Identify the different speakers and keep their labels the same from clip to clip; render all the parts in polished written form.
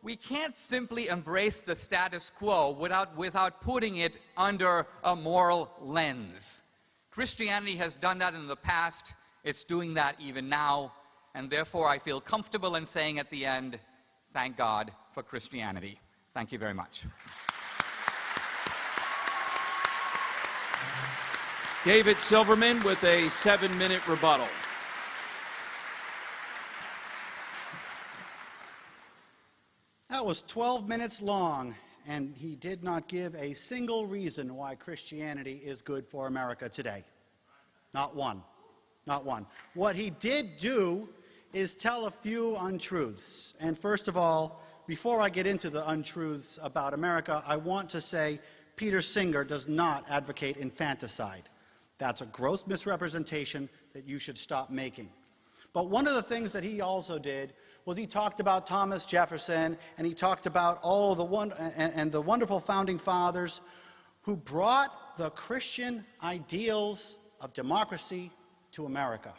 Speaker 1: we can't simply embrace the status quo without putting it under a moral lens. Christianity has done that in the past. It's doing that even now. And therefore, I feel comfortable in saying at the end, thank God for Christianity. Thank you very much.
Speaker 2: David Silverman with a 7-minute rebuttal.
Speaker 3: That was 12 minutes long, and he did not give a single reason why Christianity is good for America today. Not one. Not one. What he did do is tell a few untruths. And first of all, before I get into the untruths about America, I want to say Peter Singer does not advocate infanticide. That's a gross misrepresentation that you should stop making. But one of the things that he also did was he talked about Thomas Jefferson, and he talked about all the wonderful founding fathers who brought the Christian ideals of democracy to America.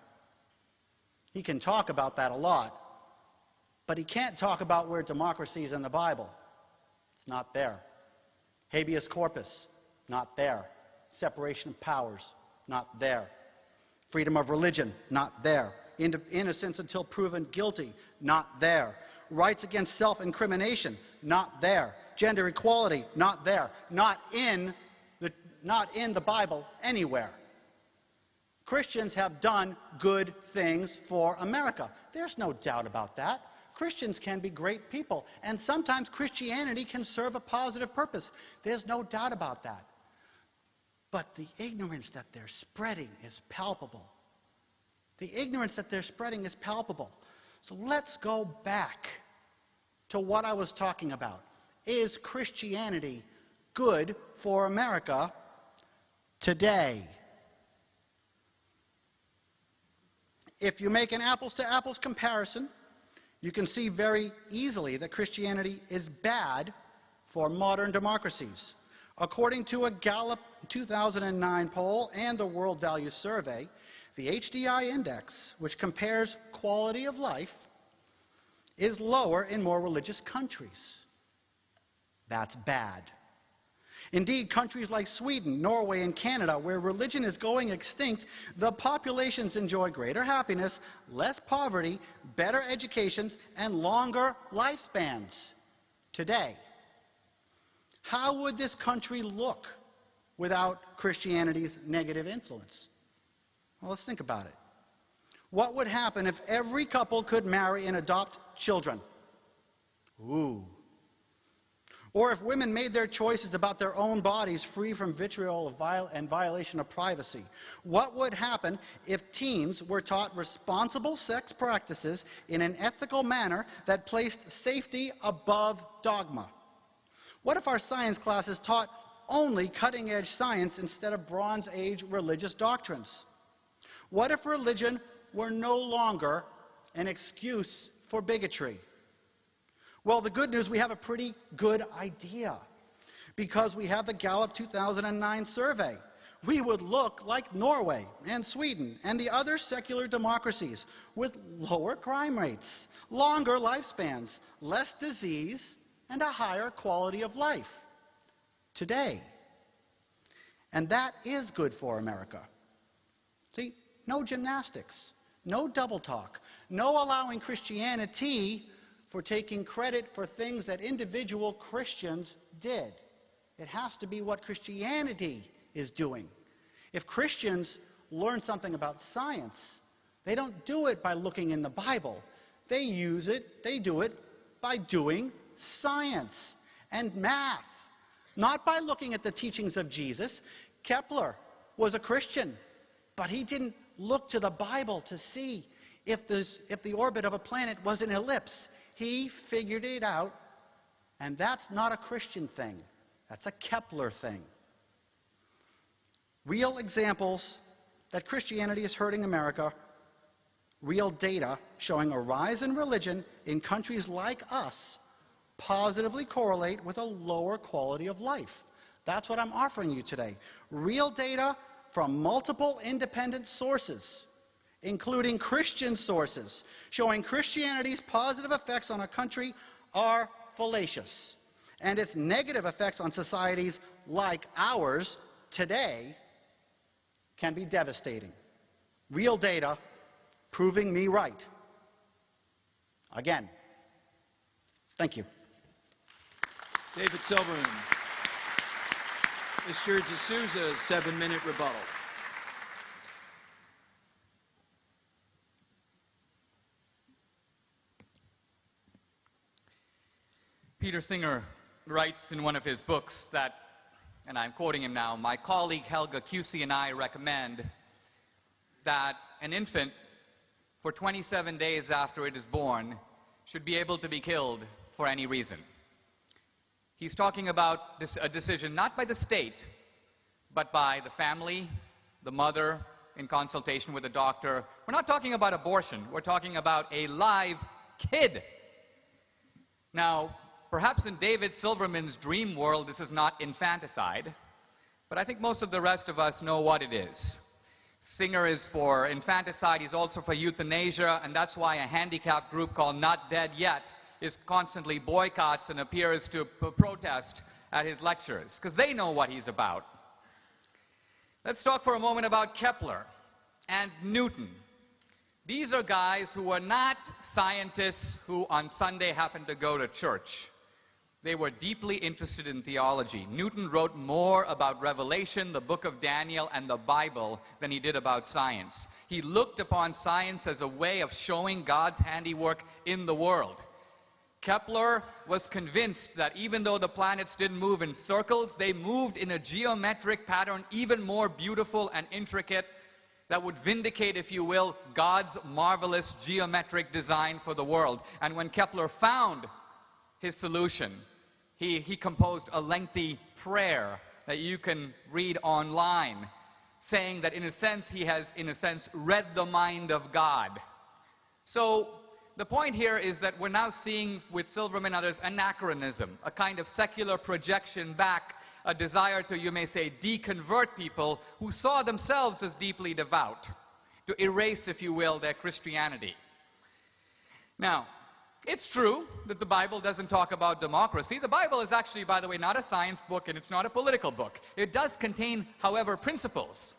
Speaker 3: He can talk about that a lot, but he can't talk about where democracy is in the Bible. It's not there. Habeas corpus, not there. Separation of powers, not there. Freedom of religion, not there. Innocence until proven guilty, not there. Rights against self-incrimination, not there. Gender equality, not there. Not in the Bible anywhere. Christians have done good things for America. There's no doubt about that. Christians can be great people, and sometimes Christianity can serve a positive purpose. There's no doubt about that. But the ignorance that they're spreading is palpable. The ignorance that they're spreading is palpable. So let's go back to what I was talking about. Is Christianity good for America today? If you make an apples-to-apples comparison, you can see very easily that Christianity is bad for modern democracies. According to a Gallup 2009 poll and the World Values Survey, the HDI index, which compares quality of life, is lower in more religious countries. That's bad. Indeed, countries like Sweden, Norway, and Canada, where religion is going extinct, the populations enjoy greater happiness, less poverty, better educations, and longer lifespans today. How would this country look without Christianity's negative influence? Well, let's think about it. What would happen if every couple could marry and adopt children? Ooh. Or if women made their choices about their own bodies free from vitriol and violation of privacy? What would happen if teens were taught responsible sex practices in an ethical manner that placed safety above dogma? What if our science classes taught only cutting-edge science instead of Bronze Age religious doctrines? What if religion were no longer an excuse for bigotry? Well, the good news, we have a pretty good idea, because we have the Gallup 2009 survey. We would look like Norway and Sweden and the other secular democracies with lower crime rates, longer lifespans, less disease, and a higher quality of life today. And that is good for America. See, no gymnastics, no double talk, no allowing Christianity for taking credit for things that individual Christians did. It has to be what Christianity is doing. If Christians learn something about science, they don't do it by looking in the Bible. They do it by doing science and math, not by looking at the teachings of Jesus. Kepler was a Christian, but he didn't look to the Bible to see if the orbit of a planet was an ellipse. He figured it out, and that's not a Christian thing. That's a Kepler thing. Real examples that Christianity is hurting America, real data showing a rise in religion in countries like us positively correlate with a lower quality of life. That's what I'm offering you today. Real data from multiple independent sources, including Christian sources, showing Christianity's positive effects on a country are fallacious, and its negative effects on societies like ours today can be devastating. Real data proving me right. Again, thank you.
Speaker 2: David Silverman. Mr. D'Souza, 7-minute rebuttal.
Speaker 1: Peter Singer writes in one of his books that, and I'm quoting him now, my colleague Helga Cusey and I recommend that an infant, for 27 days after it is born, should be able to be killed for any reason. He's talking about a decision not by the state, but by the family, the mother, in consultation with the doctor. We're not talking about abortion. We're talking about a live kid. Now, perhaps in David Silverman's dream world, this is not infanticide, but I think most of the rest of us know what it is. Singer is for infanticide, he's also for euthanasia, and that's why a handicapped group called Not Dead Yet is constantly boycotts and appears to protest at his lectures, because they know what he's about. Let's talk for a moment about Kepler and Newton. These are guys who are not scientists who on Sunday happen to go to church. They were deeply interested in theology. Newton wrote more about Revelation, the book of Daniel, and the Bible than he did about science. He looked upon science as a way of showing God's handiwork in the world. Kepler was convinced that even though the planets didn't move in circles, they moved in a geometric pattern even more beautiful and intricate that would vindicate, if you will, God's marvelous geometric design for the world. And when Kepler found his solution, he composed a lengthy prayer that you can read online, saying that in a sense he has, read the mind of God. So the point here is that we're now seeing with Silverman and others anachronism, a kind of secular projection back, a desire to, you may say, deconvert people who saw themselves as deeply devout, to erase, if you will, their Christianity. Now, it's true that the Bible doesn't talk about democracy. The Bible is actually, by the way, not a science book and it's not a political book. It does contain, however, principles.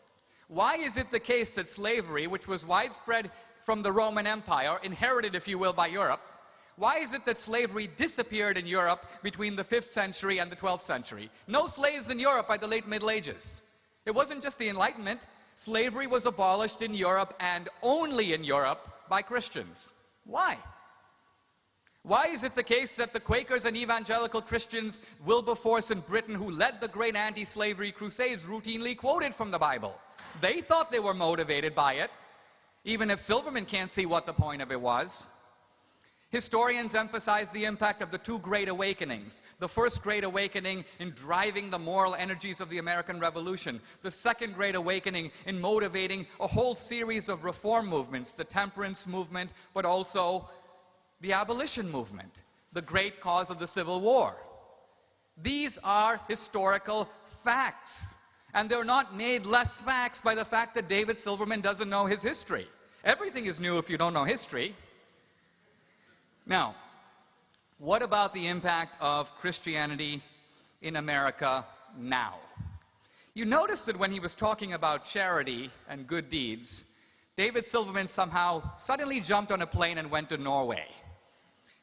Speaker 1: Why is it the case that slavery, which was widespread from the Roman Empire, inherited, if you will, by Europe, why is it that slavery disappeared in Europe between the 5th century and the 12th century? No slaves in Europe by the late Middle Ages. It wasn't just the Enlightenment. Slavery was abolished in Europe and only in Europe by Christians. Why? Why is it the case that the Quakers and evangelical Christians, Wilberforce in Britain, who led the great anti-slavery crusades, routinely quoted from the Bible? They thought they were motivated by it, even if Silverman can't see what the point of it was. Historians emphasize the impact of the two great awakenings. The first great awakening in driving the moral energies of the American Revolution. The second great awakening in motivating a whole series of reform movements, the temperance movement, but also the abolition movement, the great cause of the Civil War. These are historical facts, and they're not made less facts by the fact that David Silverman doesn't know his history. Everything is new if you don't know history. Now, what about the impact of Christianity in America now? You notice that when he was talking about charity and good deeds, David Silverman somehow suddenly jumped on a plane and went to Norway.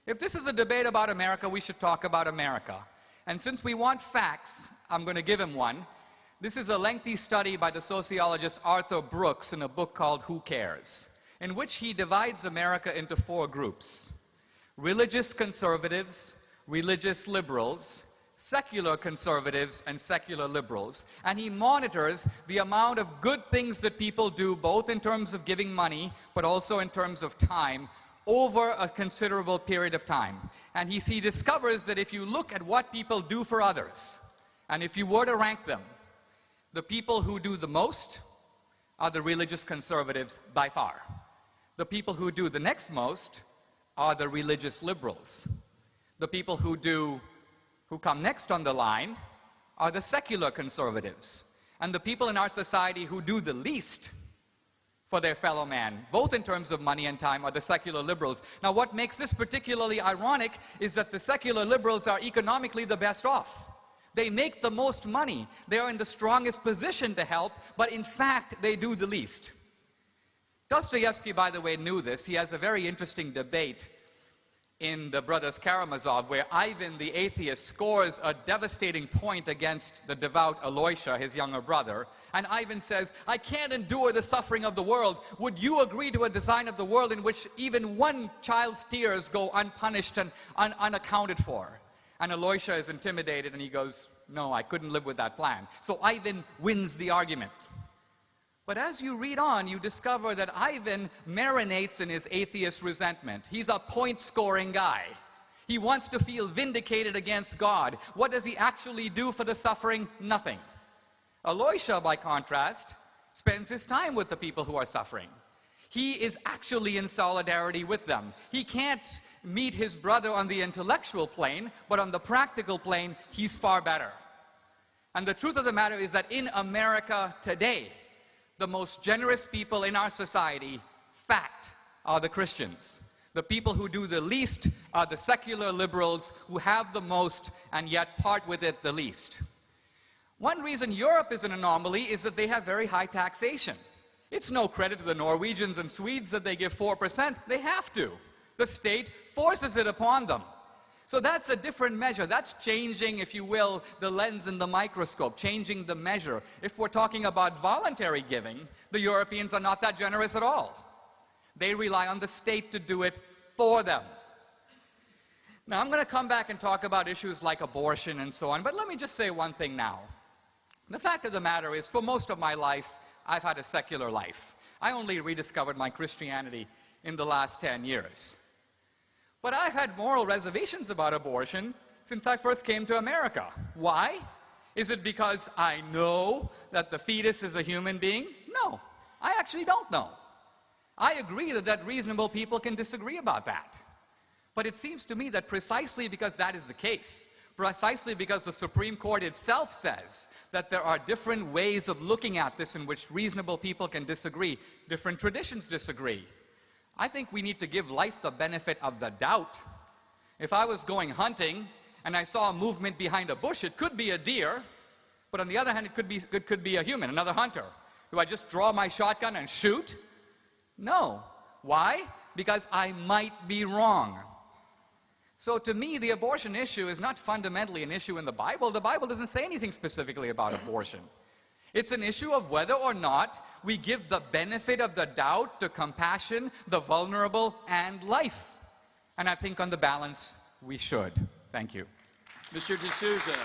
Speaker 1: If this is a debate about America, we should talk about America. And since we want facts, I'm going to give him one. This is a lengthy study by the sociologist Arthur Brooks in a book called Who Cares?, in which he divides America into 4 groups: religious conservatives, religious liberals, secular conservatives, and secular liberals. And he monitors the amount of good things that people do, both in terms of giving money, but also in terms of time, over a considerable period of time. And he discovers that if you look at what people do for others, and if you were to rank them, the people who do the most are the religious conservatives by far. The people who do the next most are the religious liberals. The people who come next on the line are the secular conservatives. And the people in our society who do the least for their fellow man, both in terms of money and time, are the secular liberals. Now, what makes this particularly ironic is that the secular liberals are economically the best off. They make the most money. They are in the strongest position to help, but in fact, they do the least. Dostoevsky, by the way, knew this. He has a very interesting debate in the Brothers Karamazov, where Ivan the atheist scores a devastating point against the devout Aloysia, his younger brother. And Ivan says, "I can't endure the suffering of the world. Would you agree to a design of the world in which even one child's tears go unpunished and unaccounted for?" And Aloysia is intimidated, and he goes, "No, I couldn't live with that plan." So Ivan wins the argument. But as you read on, you discover that Ivan marinates in his atheist resentment. He's a point-scoring guy. He wants to feel vindicated against God. What does he actually do for the suffering? Nothing. Aloysia, by contrast, spends his time with the people who are suffering. He is actually in solidarity with them. He can't meet his brother on the intellectual plane, but on the practical plane, he's far better. And the truth of the matter is that in America today, the most generous people in our society, fact, are the Christians. The people who do the least are the secular liberals who have the most and yet part with it the least. One reason Europe is an anomaly is that they have very high taxation. It's no credit to the Norwegians and Swedes that they give 4%. They have to. The state forces it upon them. So that's a different measure. That's changing, if you will, the lens in the microscope, changing the measure. If we're talking about voluntary giving, the Europeans are not that generous at all. They rely on the state to do it for them. Now, I'm going to come back and talk about issues like abortion and so on, but let me just say one thing now. The fact of the matter is, for most of my life, I've had a secular life. I only rediscovered my Christianity in the last 10 years. But I've had moral reservations about abortion since I first came to America. Why? Is it because I know that the fetus is a human being? No, I actually don't know. I agree that reasonable people can disagree about that. But it seems to me that precisely because that is the case, precisely because the Supreme Court itself says that there are different ways of looking at this in which reasonable people can disagree, different traditions disagree, I think we need to give life the benefit of the doubt. If I was going hunting and I saw a movement behind a bush, it could be a deer, but on the other hand, it could be a human, another hunter. Do I just draw my shotgun and shoot? No. Why? Because I might be wrong. So to me, the abortion issue is not fundamentally an issue in the Bible. The Bible doesn't say anything specifically about abortion. It's an issue of whether or not we give the benefit of the doubt to compassion, the vulnerable, and life. And I think on the balance, we should. Thank you.
Speaker 2: Mr. D'Souza.